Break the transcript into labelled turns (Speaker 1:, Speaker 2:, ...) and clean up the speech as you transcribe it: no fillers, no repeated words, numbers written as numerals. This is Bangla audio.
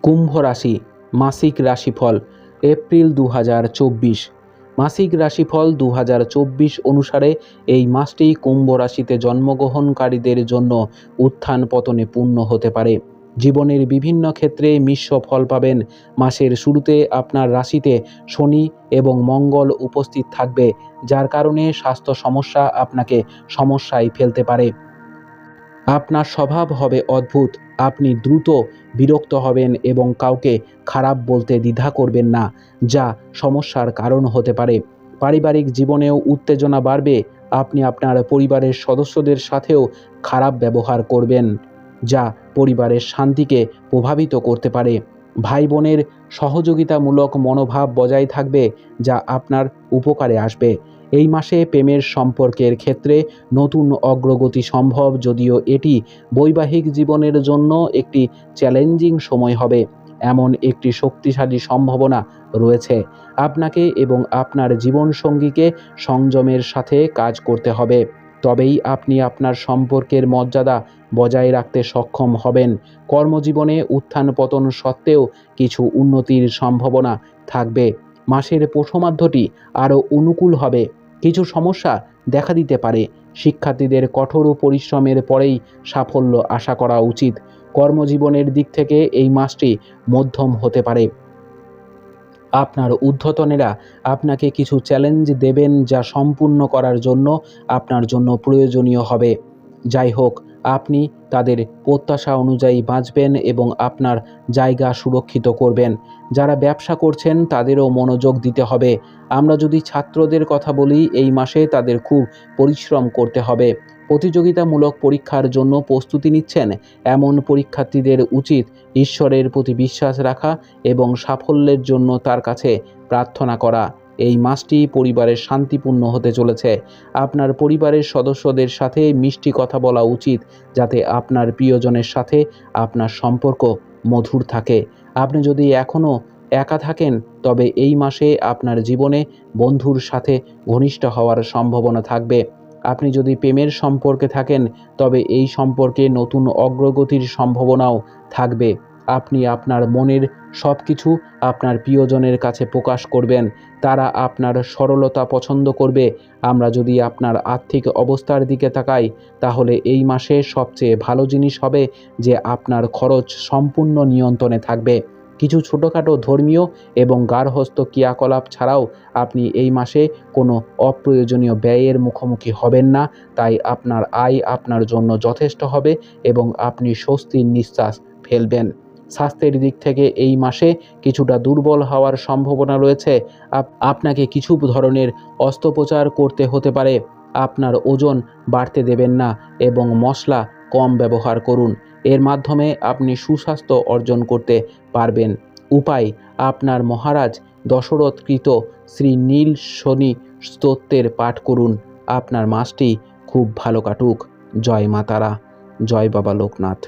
Speaker 1: কুম্ভ রাশি মাসিক রাশিফল এপ্রিল 2024। মাসিক রাশিফল 2024 অনুসারে এই মাসটি কুম্ভ রাশিতে জন্মগ্রহণকারীদের জন্য উত্থান পতনে পূর্ণ হতে পারে। জীবনের বিভিন্ন ক্ষেত্রে মিশ্র ফল পাবেন। মাসের শুরুতে আপনার রাশিতে শনি এবং মঙ্গল উপস্থিত থাকবে, যার কারণে স্বাস্থ্য সমস্যা আপনাকে সমস্যায় ফেলতে পারে। আপনার স্বভাব হবে অদ্ভুত। আপনি দ্রুত বিরক্ত হবেন এবং কাউকে খারাপ বলতে দ্বিধা করবেন না, যা সমস্যার কারণ হতে পারে। পারিবারিক জীবনেও উত্তেজনা বাড়বে। আপনি আপনার পরিবারের সদস্যদের সাথেও খারাপ ব্যবহার করবেন, যা পরিবারের শান্তিকে প্রভাবিত করতে পারে। ভাই বোনের সহযোগিতামূলক মনোভাব বজায় থাকবে, যা আপনার উপকারে আসবে। এই মাসে প্রেমের সম্পর্কের ক্ষেত্রে নতুন অগ্রগতি সম্ভব, যদিও এটি বৈবাহিক জীবনের জন্য একটি চ্যালেঞ্জিং সময় হবে। এমন একটি শক্তিশালী সম্ভাবনা রয়েছে। আপনাকে এবং আপনার জীবনসঙ্গীকে সংযমের সাথে কাজ করতে হবে, তবেই আপনি আপনার সম্পর্কের মর্যাদা বজায় রাখতে সক্ষম হবেন। কর্মজীবনে উত্থান পতন সত্ত্বেও কিছু উন্নতির সম্ভাবনা থাকবে। মাসের প্রথমার্ধটি আরও অনুকূল হবে। কিছু সমস্যা দেখা দিতে পারে। শিক্ষার্থীদের কঠোর পরিশ্রমের পরেই সাফল্য আশা করা উচিত। কর্মজীবনের দিক থেকে এই মাসটি মধ্যম হতে পারে। আপনার ঊর্ধ্বতনেরা আপনাকে কিছু চ্যালেঞ্জ দেবেন, যা সম্পূর্ণ করার জন্য আপনার জন্য প্রয়োজনীয় হবে। যাই হোক, আপনি তাদের প্রত্যাশা অনুযায়ী বাঁচবেন এবং আপনার জায়গা সুরক্ষিত করবেন। যারা ব্যবসা করছেন তাদেরও মনোযোগ দিতে হবে। আমরা যদি ছাত্রদের কথা বলি, এই মাসে তাদের খুব পরিশ্রম করতে হবে। প্রতিযোগিতামূলক পরীক্ষার জন্য প্রস্তুতি নিচ্ছেন এমন পরীক্ষার্থীদের উচিত ঈশ্বরের প্রতি বিশ্বাস রাখা এবং সাফল্যের জন্য তার কাছে প্রার্থনা করা। এই মাসটি পরিবারের শান্তিপূর্ণ হতে চলেছে। আপনার পরিবারের সদস্যদের সাথে মিষ্টি কথা বলা উচিত, যাতে আপনার প্রিয়জনের সাথে আপনার সম্পর্ক মধুর থাকে। আপনি যদি এখনও একা থাকেন, তবে এই মাসে আপনার জীবনে বন্ধুর সাথে ঘনিষ্ঠ হওয়ার সম্ভাবনা থাকবে। আপনি যদি প্রেমের সম্পর্কে থাকেন, তবে এই সম্পর্কে নতুন অগ্রগতির সম্ভাবনাও থাকবে। আপনি আপনার মনের সব কিছু আপনার প্রিয়জনের কাছে প্রকাশ করবেন। তারা আপনার সরলতা পছন্দ করবে। আমরা যদি আপনার আর্থিক অবস্থার দিকে তাকাই, তাহলে এই মাসে সবচেয়ে ভালো জিনিস হবে যে আপনার খরচ সম্পূর্ণ নিয়ন্ত্রণে থাকবে। কিছু ছোটোখাটো ধর্মীয় এবং গার্হস্থ্য ক্রিয়াকলাপ ছাড়াও আপনি এই মাসে কোনো অপ্রয়োজনীয় ব্যয়ের মুখোমুখি হবেন না। তাই আপনার আয় আপনার জন্য যথেষ্ট হবে এবং আপনি স্বস্তির নিঃশ্বাস ফেলবেন। স্বাস্থ্যের দিক থেকে এই মাসে কিছুটা দুর্বল হওয়ার সম্ভাবনা রয়েছে। আপনাকে কিছু ধরনের অস্ত্রোপচার করতে হতে পারে। আপনার ওজন বাড়তে দেবেন না এবং মশলা কম ব্যবহার করুন। এর মাধ্যমে আপনি সুস্বাস্থ্য অর্জন করতে পারবেন। উপায়: আপনার মহারাজ দশরথকৃত শ্রী নীল শনি স্তোত্রের পাঠ করুন। আপনার মাসটি খুব ভালো কাটুক। জয় মা তারা, জয় বাবা লোকনাথ।